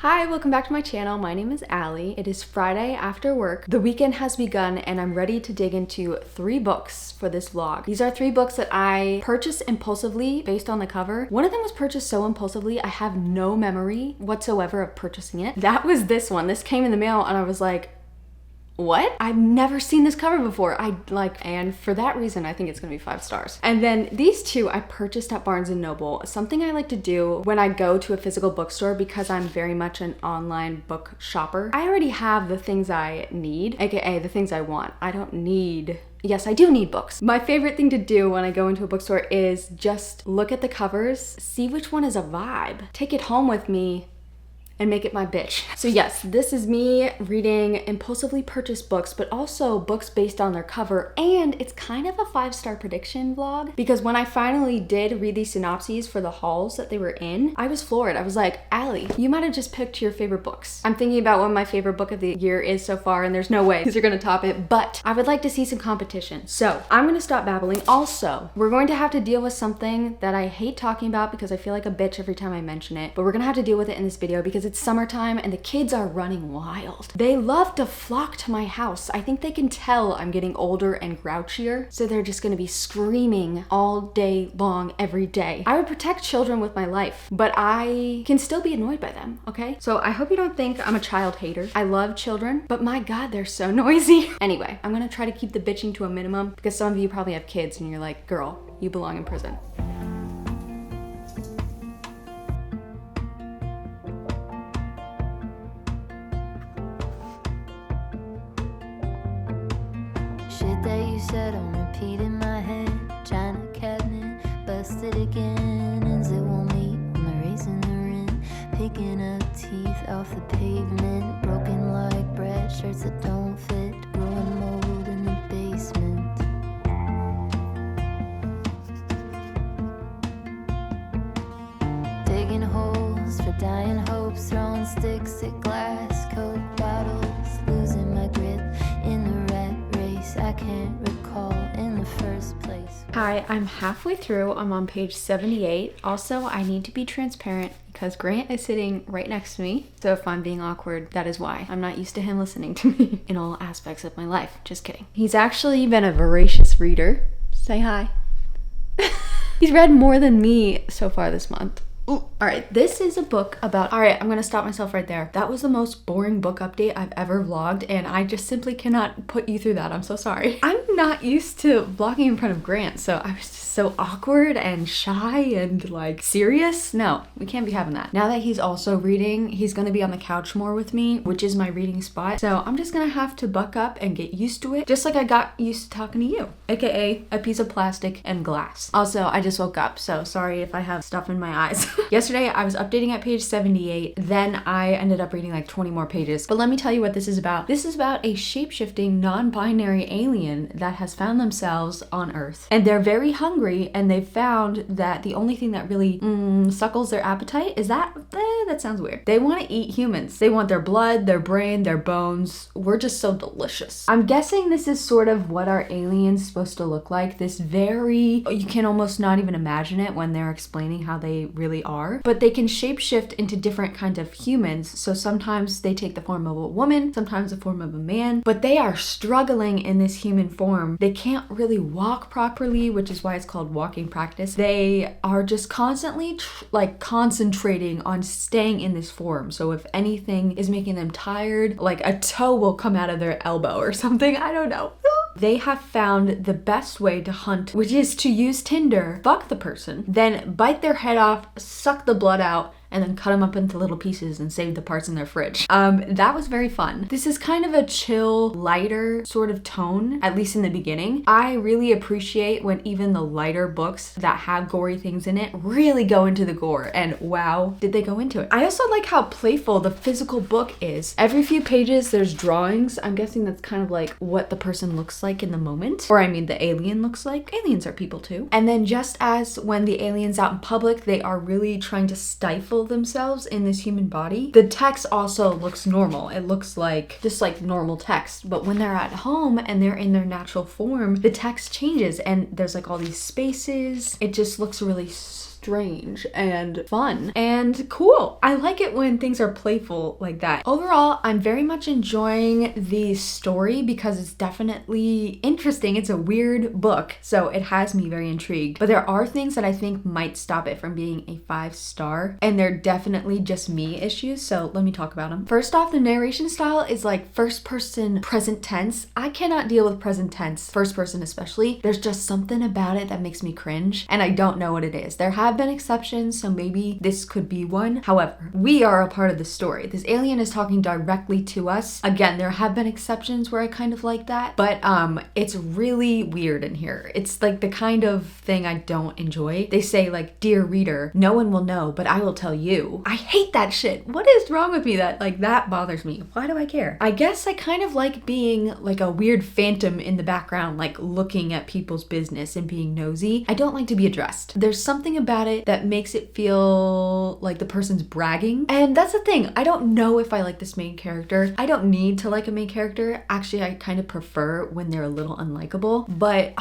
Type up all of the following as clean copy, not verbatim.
Hi, welcome back to my channel. My name is Allie. It is Friday after work. The weekend has begun and I'm ready to dig into 3 books for this vlog. These are 3 books that I purchased impulsively based on the cover. One of them was purchased so impulsively, I have no memory whatsoever of purchasing it. That was this one. This came in the mail and I was like, what? I've never seen this cover before. And for that reason, I think it's gonna be 5 stars. And then these 2 I purchased at Barnes & Noble. Something I like to do when I go to a physical bookstore because I'm very much an online book shopper. I already have the things I need, aka the things I want. I don't need Yes, I do need books. My favorite thing to do when I go into a bookstore is just look at the covers, see which one is a vibe, take it home with me, and make it my bitch. So yes, this is me reading impulsively purchased books, but also books based on their cover, and it's kind of a 5-star prediction vlog because when I finally did read these synopses for the hauls that they were in, I was floored. I was like, Allie, you might have just picked your favorite books. I'm thinking about what my favorite book of the year is so far, and there's no way these are gonna top it, but I would like to see some competition. So I'm gonna stop babbling. Also, we're going to have to deal with something that I hate talking about because I feel like a bitch every time I mention it, but we're gonna have to deal with it in this video because it's summertime and the kids are running wild. They love to flock to my house. I think they can tell I'm getting older and grouchier, so they're just gonna be screaming all day long, every day. I would protect children with my life, but I can still be annoyed by them, okay? So I hope you don't think I'm a child hater. I love children, but my God, they're so noisy. Anyway, I'm gonna try to keep the bitching to a minimum because some of you probably have kids and you're like, girl, you belong in prison. Shit that you said on repeat in my head. China cabinet, busted again. Ends it won't meet on the raisin the rim. Picking up teeth off the pavement. Broken like bread, shirts that don't fit. Growing mold in the basement. Digging holes for dying hopes. Throwing sticks at glass, Coke bottles. Losing my grip in the rat race I can't recall in the first place. Hi, I'm halfway through. I'm on page 78. Also, I need to be transparent because Grant is sitting right next to me. So if I'm being awkward, that is why. I'm not used to him listening to me in all aspects of my life. Just kidding. He's actually been a voracious reader. Say hi. He's read more than me so far this month. Ooh. All right, this is a book about, all right, I'm gonna stop myself right there. That was the most boring book update I've ever vlogged, and I just simply cannot put you through that. I'm so sorry. I'm not used to vlogging in front of Grant, so I was just so awkward and shy and like serious. No, we can't be having that. Now that he's also reading, he's gonna be on the couch more with me, which is my reading spot. So I'm just gonna have to buck up and get used to it, just like I got used to talking to you, aka a piece of plastic and glass. Also, I just woke up, so sorry if I have stuff in my eyes. Yesterday, I was updating at page 78, then I ended up reading like 20 more pages. But let me tell you what this is about. This is about a shape-shifting, non-binary alien that has found themselves on Earth. And they're very hungry, and they've found that the only thing that really suckles their appetite is that sounds weird. They want to eat humans. They want their blood, their brain, their bones. We're just so delicious. I'm guessing this is sort of what our alien's supposed to look like. This very, you can almost not even imagine it when they're explaining how they really are, but they can shapeshift into different kinds of humans. So sometimes they take the form of a woman, sometimes the form of a man, but they are struggling in this human form. They can't really walk properly, which is why it's called walking practice. They are just constantly concentrating on staying in this form. So if anything is making them tired, like a toe will come out of their elbow or something, I don't know. They have found the best way to hunt, which is to use Tinder, fuck the person, then bite their head off, suck the blood out, and then cut them up into little pieces and save the parts in their fridge. That was very fun. This is kind of a chill, lighter sort of tone, at least in the beginning. I really appreciate when even the lighter books that have gory things in it really go into the gore, and wow, did they go into it. I also like how playful the physical book is. Every few pages there's drawings. I'm guessing that's kind of like what the person looks like in the moment, or I mean the alien looks like. Aliens are people too. And then just as when the alien's out in public, they are really trying to stifle themselves in this human body, the text also looks normal. It looks like just like normal text, but when they're at home and they're in their natural form, the text changes and there's like all these spaces. It just looks really strange and fun and cool. I like it when things are playful like that. Overall, I'm very much enjoying the story because it's definitely interesting. It's a weird book, so it has me very intrigued. But there are things that I think might stop it from being a 5-star, and they're definitely just me issues, so let me talk about them. First off, the narration style is like first person present tense. I cannot deal with present tense, first person especially. There's just something about it that makes me cringe, and I don't know what it is. There have been exceptions, so maybe this could be one. However, we are a part of the story. This alien is talking directly to us. Again, there have been exceptions where I kind of like that, but it's really weird in here. It's like the kind of thing I don't enjoy. They say like, dear reader, no one will know, but I will tell you. I hate that shit. What is wrong with me that bothers me? Why do I care? I guess I kind of like being like a weird phantom in the background, like looking at people's business and being nosy. I don't like to be addressed. There's something about it that makes it feel like the person's bragging. And that's the thing. I don't know if I like this main character. I don't need to like a main character. Actually, I kind of prefer when they're a little unlikable, but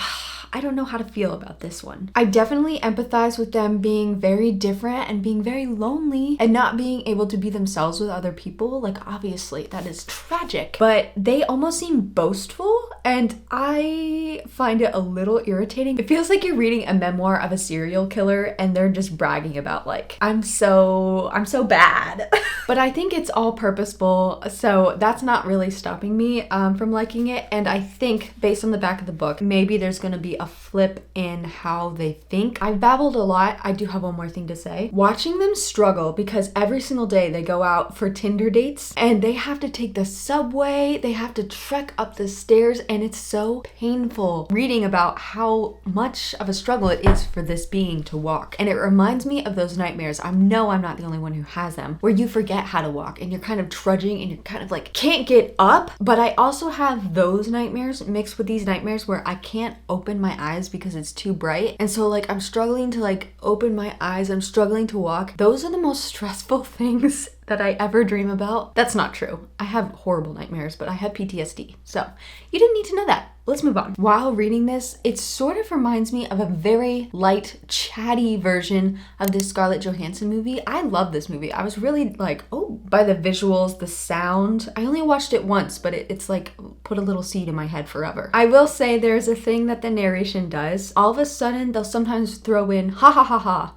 I don't know how to feel about this one. I definitely empathize with them being very different and being very lonely and not being able to be themselves with other people. Like, obviously, that is tragic, but they almost seem boastful, and I find it a little irritating. It feels like you're reading a memoir of a serial killer and they're just bragging about like, I'm so bad. But I think it's all purposeful, so that's not really stopping me from liking it. And I think based on the back of the book, maybe there's gonna be a flip in how they think. I've babbled a lot. I do have one more thing to say. Watching them struggle, because every single day they go out for Tinder dates and they have to take the subway, they have to trek up the stairs, and it's so painful reading about how much of a struggle it is for this being to walk. And it reminds me of those nightmares. I know I'm not the only one who has them, where you forget how to walk and you're kind of trudging and you're kind of like can't get up. But I also have those nightmares mixed with these nightmares where I can't open my eyes because it's too bright, and so like I'm struggling to like open my eyes, I'm struggling to walk. Those are the most stressful things that I ever dream about. That's not true. I have horrible nightmares, but I have PTSD, so you didn't need to know that. Let's move on. While reading this, it sort of reminds me of a very light, chatty version of this Scarlett Johansson movie. I love this movie. I was really like, oh, by the visuals, the sound. I only watched it once, but it's like put a little seed in my head forever. I will say there's a thing that the narration does. All of a sudden, they'll sometimes throw in ha ha ha ha.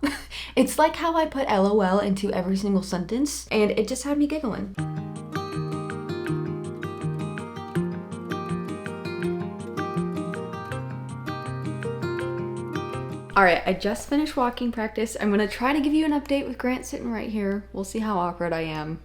It's like how I put LOL into every single sentence, and it just had me giggling. All right, I just finished walking practice. I'm gonna try to give you an update with Grant sitting right here. We'll see how awkward I am.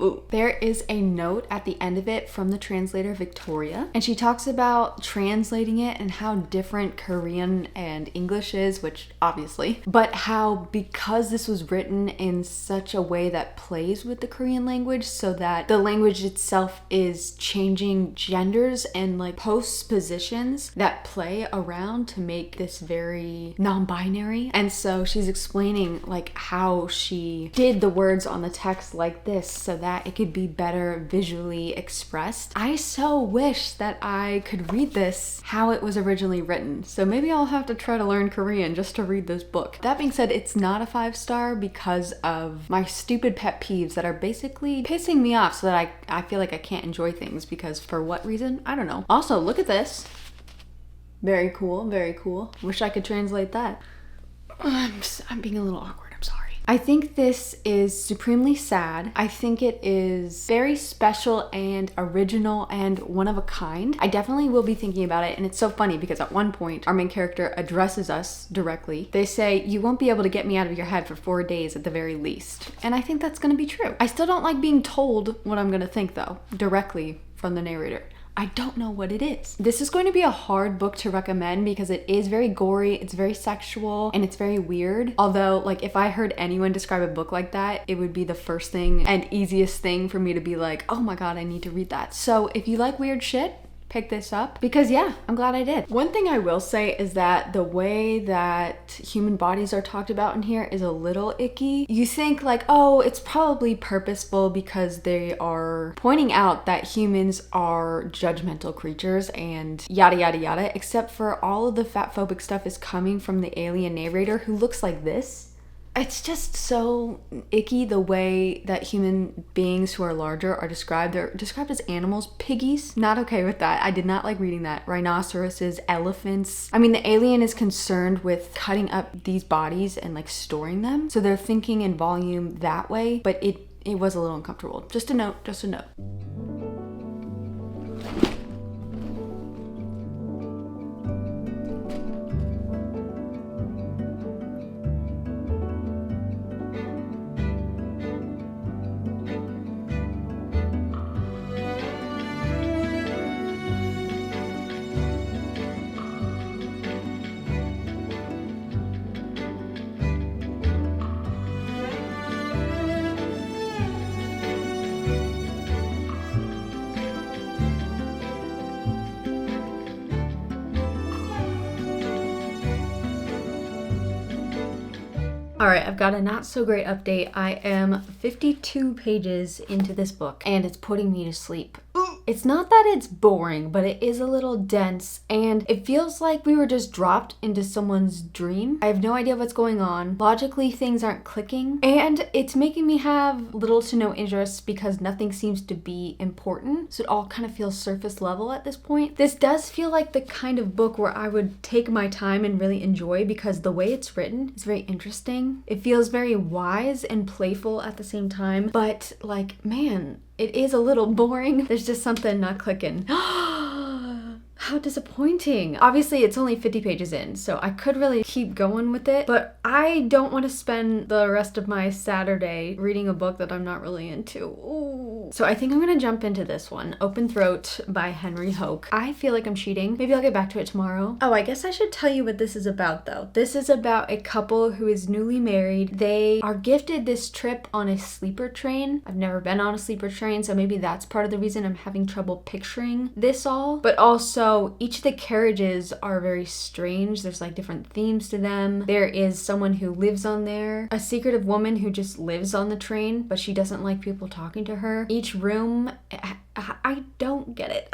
Ooh. There is a note at the end of it from the translator Victoria, and she talks about translating it and how different Korean and English is, which obviously, but how because this was written in such a way that plays with the Korean language, so that the language itself is changing genders and like postpositions that play around to make this very non-binary. And so she's explaining like how she did the words on the text like this so that it could be better visually expressed. I so wish that I could read this how it was originally written. So maybe I'll have to try to learn Korean just to read this book. That being said, it's not a 5-star because of my stupid pet peeves that are basically pissing me off so that I feel like I can't enjoy things, because for what reason? I don't know. Also, look at this. Very cool, very cool. Wish I could translate that. I'm being a little awkward. I'm sorry. I think this is supremely sad. I think it is very special and original and one of a kind. I definitely will be thinking about it, and it's so funny because at one point our main character addresses us directly. They say, "You won't be able to get me out of your head for 4 days at the very least." And I think that's gonna be true. I still don't like being told what I'm gonna think though, directly from the narrator. I don't know what it is. This is going to be a hard book to recommend because it is very gory, it's very sexual, and it's very weird. Although, like, if I heard anyone describe a book like that, it would be the first thing and easiest thing for me to be like, oh my god, I need to read that. So if you like weird shit, pick this up, because yeah, I'm glad I did. One thing I will say is that the way that human bodies are talked about in here is a little icky. You think like, oh, it's probably purposeful because they are pointing out that humans are judgmental creatures and yada yada yada, except for all of the fatphobic stuff is coming from the alien narrator who looks like this. It's just so icky the way that human beings who are larger are described. They're described as animals. Piggies, not okay with that. I did not like reading that. Rhinoceroses, elephants. I mean, the alien is concerned with cutting up these bodies and like storing them. So they're thinking in volume that way, but it was a little uncomfortable. Just a note. All right, I've got a not so great update. I am 52 pages into this book and it's putting me to sleep. It's not that it's boring, but it is a little dense and it feels like we were just dropped into someone's dream. I have no idea what's going on. Logically, things aren't clicking and it's making me have little to no interest because nothing seems to be important. So it all kind of feels surface level at this point. This does feel like the kind of book where I would take my time and really enjoy because the way it's written is very interesting. It feels very wise and playful at the same time, but like, man, it is a little boring. There's just something not clicking. How disappointing. Obviously, it's only 50 pages in, so I could really keep going with it, but I don't want to spend the rest of my Saturday reading a book that I'm not really into. Ooh. So I think I'm gonna jump into this one, Open Throat by Henry Hoke. I feel like I'm cheating. Maybe I'll get back to it tomorrow. Oh, I guess I should tell you what this is about though. This is about a couple who is newly married. They are gifted this trip on a sleeper train. I've never been on a sleeper train, so maybe that's part of the reason I'm having trouble picturing this all, but also each of the carriages are very strange. There's like different themes to them. There is someone who lives on there, a secretive woman who just lives on the train, but she doesn't like people talking to her. Each room, I don't get it.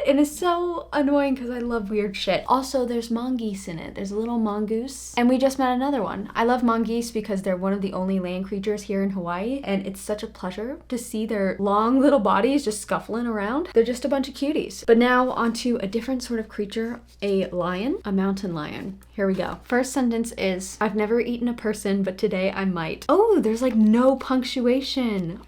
And it's so annoying because I love weird shit. Also, there's mongoose in it. There's a little mongoose. And we just met another one. I love mongoose because they're one of the only land creatures here in Hawaii. And it's such a pleasure to see their long little bodies just scuffling around. They're just a bunch of cuties. But now onto a different sort of creature, a lion, a mountain lion. Here we go. First sentence is, I've never eaten a person, but today I might. Oh, there's like no punctuation.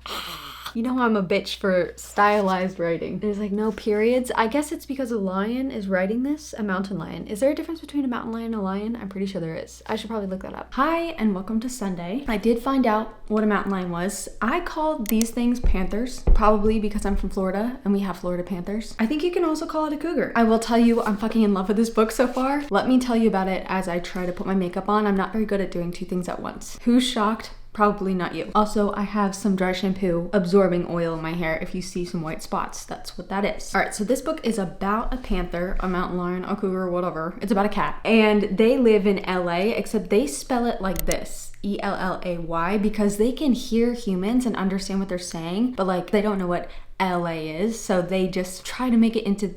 You know I'm a bitch for stylized writing. There's like no periods. I guess it's because a lion is writing this, a mountain lion. Is there a difference between a mountain lion and a lion? I'm pretty sure there is. I should probably look that up. Hi, and welcome to Sunday. I did find out what a mountain lion was. I called these things panthers, probably because I'm from Florida and we have Florida panthers. I think you can also call it a cougar. I will tell you, I'm fucking in love with this book so far. Let me tell you about it as I try to put my makeup on. I'm not very good at doing two things at once. Who's shocked? Probably not you. Also, I have some dry shampoo absorbing oil in my hair. If you see some white spots, that's what that is. All right, so this book is about a panther, a mountain lion, a cougar, whatever. It's about a cat. And they live in LA, except they spell it like this. E-L-L-A-Y, because they can hear humans and understand what they're saying, but like they don't know what LA is, so they just try to make it into...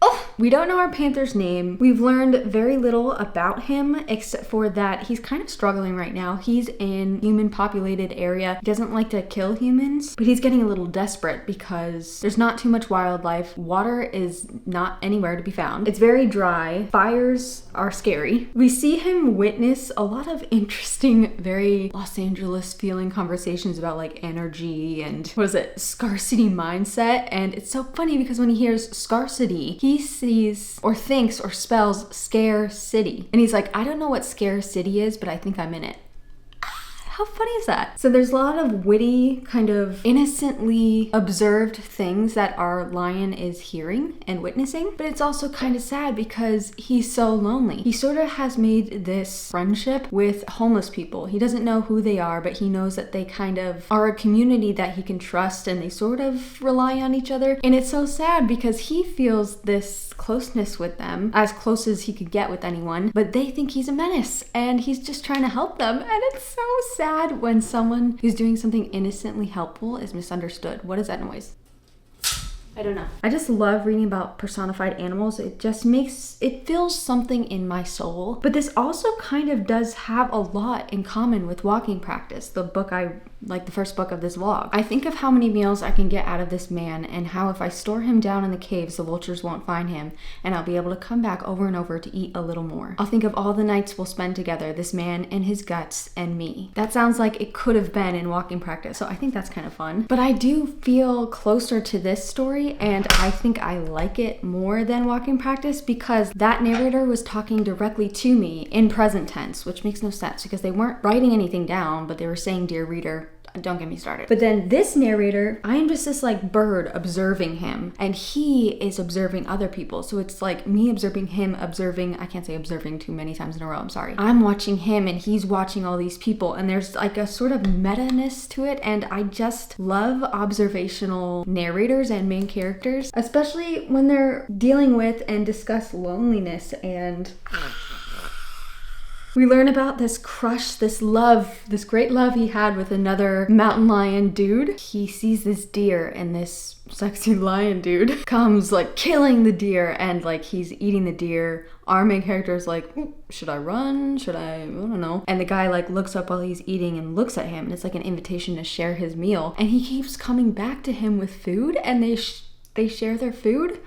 Oh, we don't know our panther's name. We've learned very little about him except for that he's kind of struggling right now. He's in human populated area. He doesn't like to kill humans, but he's getting a little desperate because there's not too much wildlife. Water is not anywhere to be found. It's very dry. Fires are scary. We see him witness a lot of interesting, very Los Angeles feeling conversations about like energy and what is it, scarcity mindset. And it's so funny because when he hears scarcity, he sees or thinks or spells scare city. And he's like, I don't know what scare city is, but I think I'm in it. How funny is that? So there's a lot of witty, kind of innocently observed things that our lion is hearing and witnessing, but it's also kind of sad because he's so lonely. He sort of has made this friendship with homeless people. He doesn't know who they are, but he knows that they kind of are a community that he can trust and they sort of rely on each other. And it's so sad because he feels this closeness with them, as close as he could get with anyone, but they think he's a menace and he's just trying to help them. And it's so sad when someone who's doing something innocently helpful is misunderstood. What is that noise? I don't know. I just love reading about personified animals. It feels something in my soul. But this also kind of does have a lot in common with Walking Practice, the first book of this vlog. I think of how many meals I can get out of this man, and how if I store him down in the caves, the vultures won't find him, and I'll be able to come back over and over to eat a little more. I'll think of all the nights we'll spend together, this man and his guts and me. That sounds like it could have been in Walking Practice, so I think that's kind of fun. But I do feel closer to this story, and I think I like it more than Walking Practice because that narrator was talking directly to me in present tense, which makes no sense because they weren't writing anything down, but they were saying, "Dear reader." Don't get me started. But then this narrator, I am just this like bird observing him, and he is observing other people. So it's like me observing him, I can't say observing too many times in a row, I'm sorry. I'm watching him and he's watching all these people, and there's like a sort of meta-ness to it, and I just love observational narrators and main characters, especially when they're dealing with and discuss loneliness. And we learn about this crush, this love, this great love he had with another mountain lion dude. He sees this deer, and this sexy lion dude comes like killing the deer, and like he's eating the deer. Our main character is like, should I run? I don't know. And the guy like looks up while he's eating and looks at him, and it's like an invitation to share his meal. And he keeps coming back to him with food, and they share their food.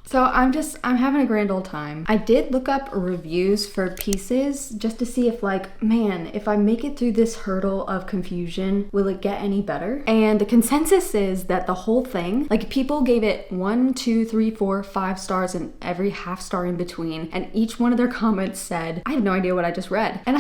So I'm having a grand old time. I did look up reviews for pieces just to see if like, man, if I make it through this hurdle of confusion, will it get any better? And the consensus is that the whole thing, like people gave it 1, 2, 3, 4, 5 stars and every half star in between. And each one of their comments said, I have no idea what I just read. And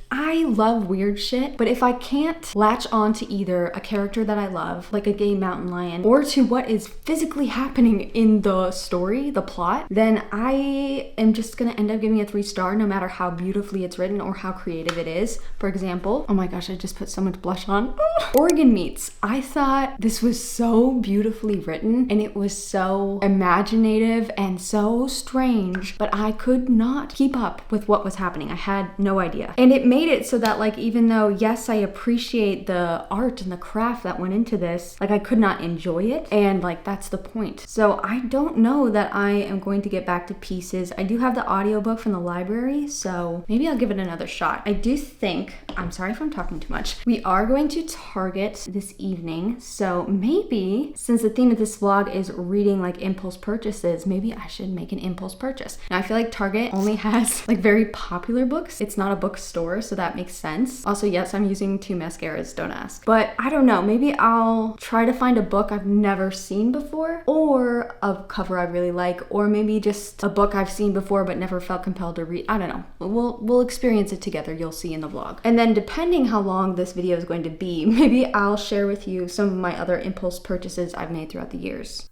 I love weird shit, but if I can't latch on to either a character that I love, like a gay mountain lion, or to what is physically happening in the story, the plot, then I am just gonna end up giving it 3 star no matter how beautifully it's written or how creative it is. For example, oh my gosh, I just put so much blush on. Organ Meats. I thought this was so beautifully written, and it was so imaginative and so strange, but I could not keep up with what was happening. I had no idea. And it made it so that like, even though yes, I appreciate the art and the craft that went into this, like I could not enjoy it, and like that's the point. So I don't know that I am going to get back to Pieces. I do have the audiobook from the library, so maybe I'll give it another shot. I do think, I'm sorry if I'm talking too much, we are going to Target this evening, so maybe since the theme of this vlog is reading like impulse purchases, maybe I should make an impulse purchase. Now I feel like Target only has like very popular books. It's not a bookstore, so that makes sense. Also, yes, I'm using 2 mascaras, don't ask. But I don't know, maybe I'll try to find a book I've never seen before, or a cover I really like, or maybe just a book I've seen before but never felt compelled to read. I don't know. We'll experience it together. You'll see in the vlog. And then depending how long this video is going to be, maybe I'll share with you some of my other impulse purchases I've made throughout the years.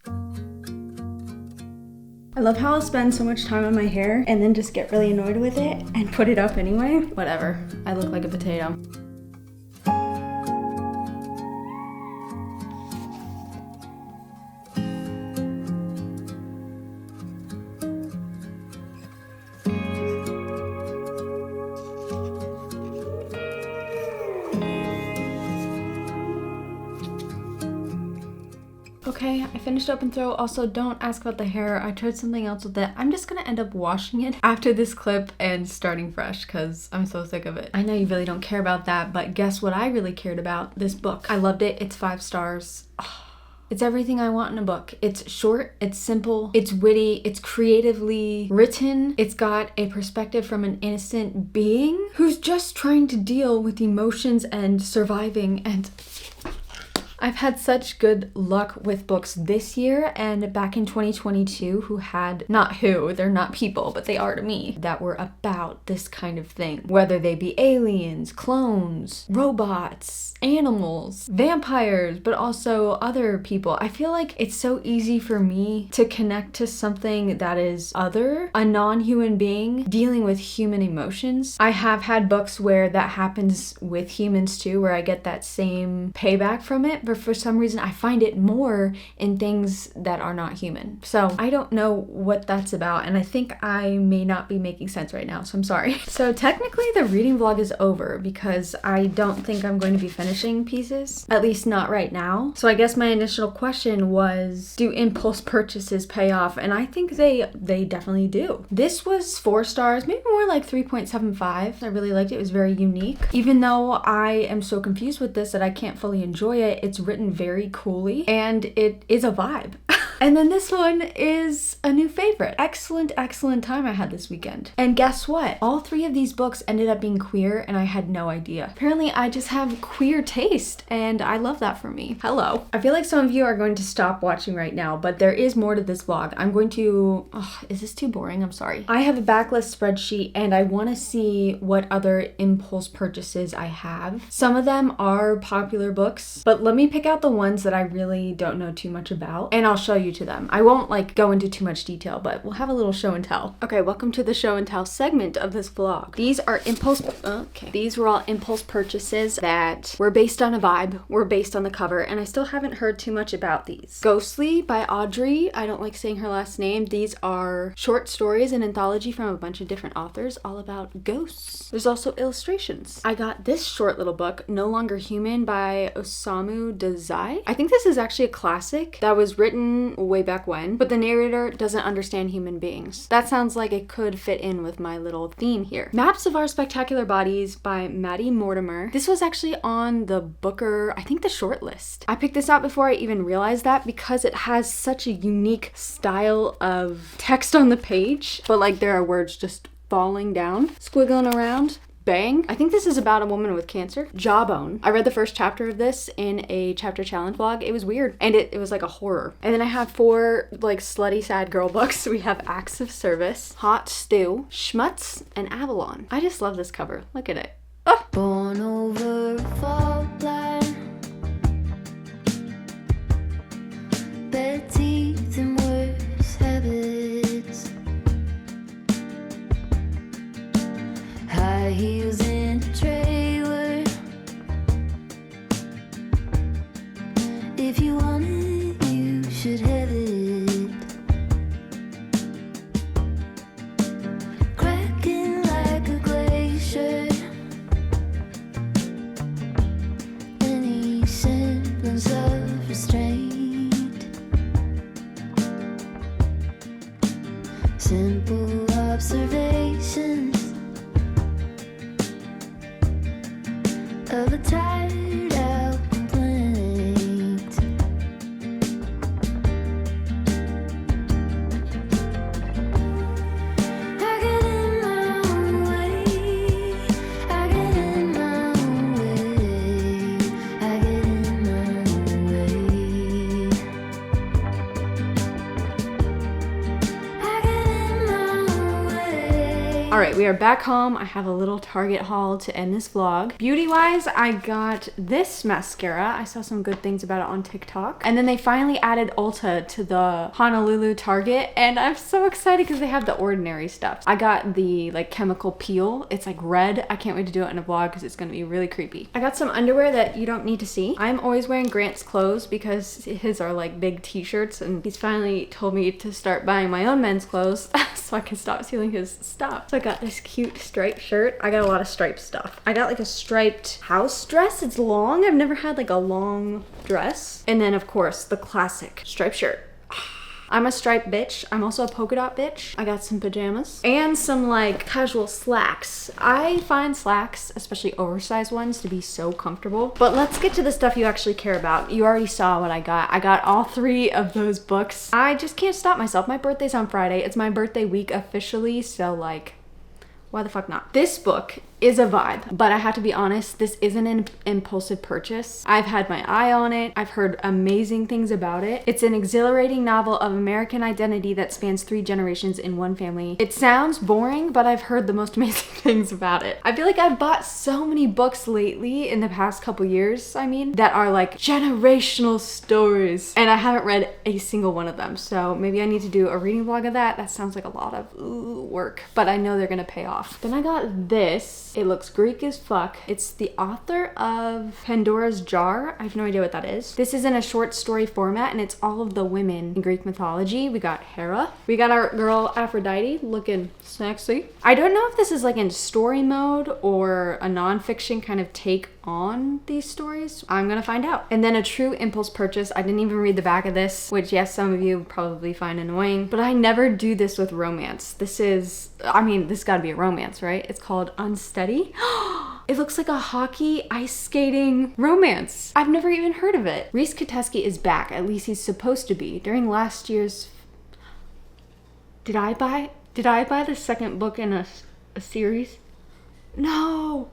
I love how I'll spend so much time on my hair and then just get really annoyed with it and put it up anyway. Whatever, I look like a potato. Okay, I finished Up and Throw. Also, don't ask about the hair. I tried something else with it. I'm just gonna end up washing it after this clip and starting fresh because I'm so sick of it. I know you really don't care about that, but guess what I really cared about? This book. I loved it. It's 5 stars. It's everything I want in a book. It's short, it's simple, it's witty, it's creatively written. It's got a perspective from an innocent being who's just trying to deal with emotions and surviving, and I've had such good luck with books this year and back in 2022 they're not people, but they are to me, that were about this kind of thing. Whether they be aliens, clones, robots, animals, vampires, but also other people. I feel like it's so easy for me to connect to something that is other, a non-human being dealing with human emotions. I have had books where that happens with humans too, where I get that same payback from it. but for some reason I find it more in things that are not human. So I don't know what that's about, and I think I may not be making sense right now, so I'm sorry. So technically the reading vlog is over because I don't think I'm going to be finishing pieces, at least not right now. So I guess my initial question was, do impulse purchases pay off? And I think they definitely do. This was 4 stars, maybe more like 3.75. I really liked it. It was very unique. Even though I am so confused with this that I can't fully enjoy it, it's written very coolly and it is a vibe. And then this one is a new favorite. Excellent time I had this weekend. And guess what? All 3 of these books ended up being queer and I had no idea. Apparently I just have queer taste and I love that for me. Hello. I feel like some of you are going to stop watching right now, but there is more to this vlog. I'm going to, is this too boring? I'm sorry. I have a backlist spreadsheet and I want to see what other impulse purchases I have. Some of them are popular books, but let me pick out the ones that I really don't know too much about and I'll show you to them. I won't like go into too much detail, but we'll have a little show and tell. Okay, welcome to the show and tell segment of this vlog. These are these were all impulse purchases that were based on a vibe, were based on the cover, and I still haven't heard too much about these. Ghostly by Audrey. I don't like saying her last name. These are short stories, an anthology from a bunch of different authors all about ghosts. There's also illustrations. I got this short little book, No Longer Human by Osamu Dazai. I think this is actually a classic that was written way back when, but the narrator doesn't understand human beings. That sounds like it could fit in with my little theme here. Maps of Our Spectacular Bodies by Maddie Mortimer. This was actually on the Booker, I think the short list. I picked this out before I even realized that because it has such a unique style of text on the page, but like there are words just falling down, squiggling around. Bang. I think this is about a woman with cancer. Jawbone. I read the first chapter of this in a chapter challenge vlog. It was weird. And it was like a horror. And then I have 4 like slutty sad girl books. We have Acts of Service, Hot Stew, Schmutz, and Avalon. I just love this cover. Look at it. Oh! Born over a fault line, bad teeth and worse habits, high heels in a trailer. If you want it, you should have it. Cracking like a glacier. Any semblance of restraint. Simple observations of a tired out complaint. I get in my own way. I get in my own way. I get in my own way. I get in my own way. All right, we are back home. I have a little Target haul to end this vlog. Beauty-wise, I got this mascara. I saw some good things about it on TikTok. And then they finally added Ulta to the Honolulu Target, and I'm so excited because they have the ordinary stuff. I got the like chemical peel. It's like red. I can't wait to do it in a vlog because it's gonna be really creepy. I got some underwear that you don't need to see. I'm always wearing Grant's clothes because his are like big t-shirts, and he's finally told me to start buying my own men's clothes so I can stop stealing his stuff. So I got this cute striped shirt. I got a lot of striped stuff. I got like a striped house dress. It's long. I've never had like a long dress. And then of course the classic striped shirt. I'm a striped bitch. I'm also a polka dot bitch. I got some pajamas and some like casual slacks. I find slacks, especially oversized ones, to be so comfortable. But let's get to the stuff you actually care about. You already saw what I got. I got all 3 of those books. I just can't stop myself. My birthday's on Friday. It's my birthday week officially, so like, why the fuck not? This book is a vibe, but I have to be honest, this isn't an impulsive purchase. I've had my eye on it. I've heard amazing things about it. It's an exhilarating novel of American identity that spans 3 generations in one family. It sounds boring, but I've heard the most amazing things about it. I feel like I've bought so many books lately in the past couple years, that are like generational stories, and I haven't read a single one of them. So maybe I need to do a reading vlog of that. That sounds like a lot of work, but I know they're gonna pay off. Then I got this. It looks Greek as fuck. It's the author of Pandora's Jar. I have no idea what that is. This is in a short story format, and it's all of the women in Greek mythology. We got Hera. We got our girl Aphrodite looking sexy. I don't know if this is like in story mode or a nonfiction kind of take on these stories. I'm gonna find out. And then a true impulse purchase. I didn't even read the back of this, which yes, some of you probably find annoying, but I never do this with romance. This gotta be a romance, right? It's called Unsteady. It looks like a hockey ice skating romance. I've never even heard of it. Reese Kateski is back, at least he's supposed to be. During last year's... Did I buy the second book in a series? No!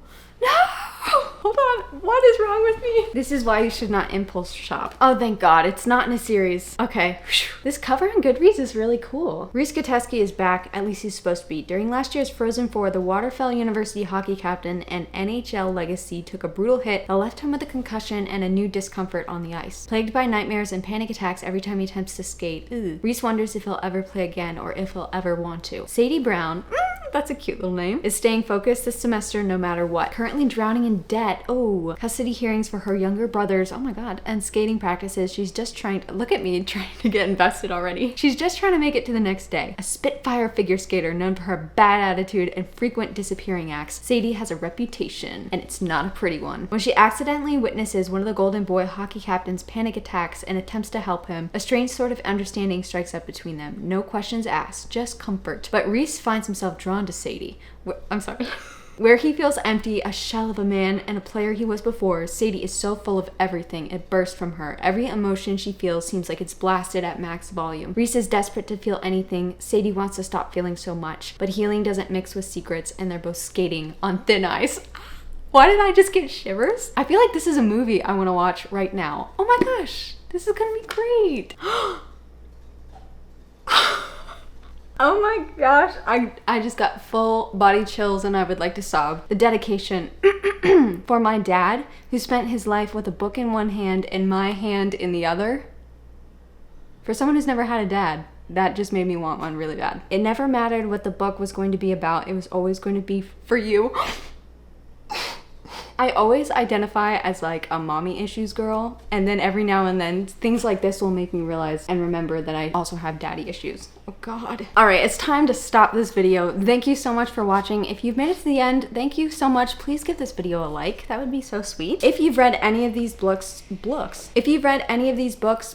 Hold on, what is wrong with me? This is why you should not impulse shop. Oh, thank God, it's not in a series. Okay, this cover on Goodreads is really cool. Reese Kateski is back, at least he's supposed to be. During last year's Frozen 4, the Waterfell University hockey captain and NHL legacy took a brutal hit that left him with a concussion and a new discomfort on the ice. Plagued by nightmares and panic attacks every time he attempts to skate, Reese wonders if he'll ever play again or if he'll ever want to. Sadie Brown, that's a cute little name, is staying focused this semester no matter what. Currently drowning in debt. Oh, custody hearings for her younger brothers. Oh my God. And skating practices. She's just trying to, look at me trying to get invested already. She's just trying to make it to the next day. A spitfire figure skater known for her bad attitude and frequent disappearing acts, Sadie has a reputation, and it's not a pretty one. When she accidentally witnesses one of the Golden Boy hockey captain's panic attacks and attempts to help him, a strange sort of understanding strikes up between them. No questions asked, just comfort. But Reese finds himself drawn to Sadie. I'm sorry. Where he feels empty, a shell of a man and a player he was before, Sadie is so full of everything, it bursts from her. Every emotion she feels seems like it's blasted at max volume. Reese is desperate to feel anything. Sadie wants to stop feeling so much, but healing doesn't mix with secrets, and they're both skating on thin ice. Why did I just get shivers? I feel like this is a movie I want to watch right now. Oh my gosh, this is gonna be great. Oh my gosh, I just got full body chills and I would like to sob. The dedication for my dad, who spent his life with a book in one hand and my hand in the other. For someone who's never had a dad, that just made me want one really bad. It never mattered what the book was going to be about, it was always going to be for you. I always identify as like a mommy issues girl, and then every now and then things like this will make me realize and remember that I also have daddy issues. Oh God. All right, it's time to stop this video. Thank you so much for watching. If you've made it to the end, thank you so much. Please give this video a like. That would be so sweet. If you've read any of these books,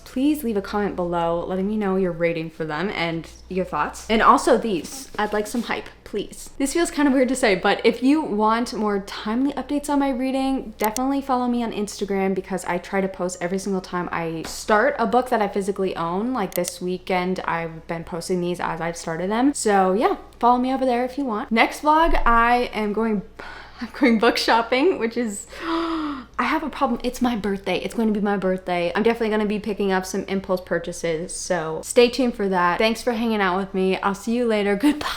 please leave a comment below letting me know your rating for them and your thoughts. And also these, I'd like some hype, please. This feels kind of weird to say, but if you want more timely updates on my reading, definitely follow me on Instagram because I try to post every single time I start a book that I physically own. Like this weekend, I've been posting these as I've started them. So yeah, follow me over there if you want. Next vlog, I'm going book shopping, which is, I have a problem. It's my birthday. It's going to be my birthday. I'm definitely going to be picking up some impulse purchases. So stay tuned for that. Thanks for hanging out with me. I'll see you later. Goodbye.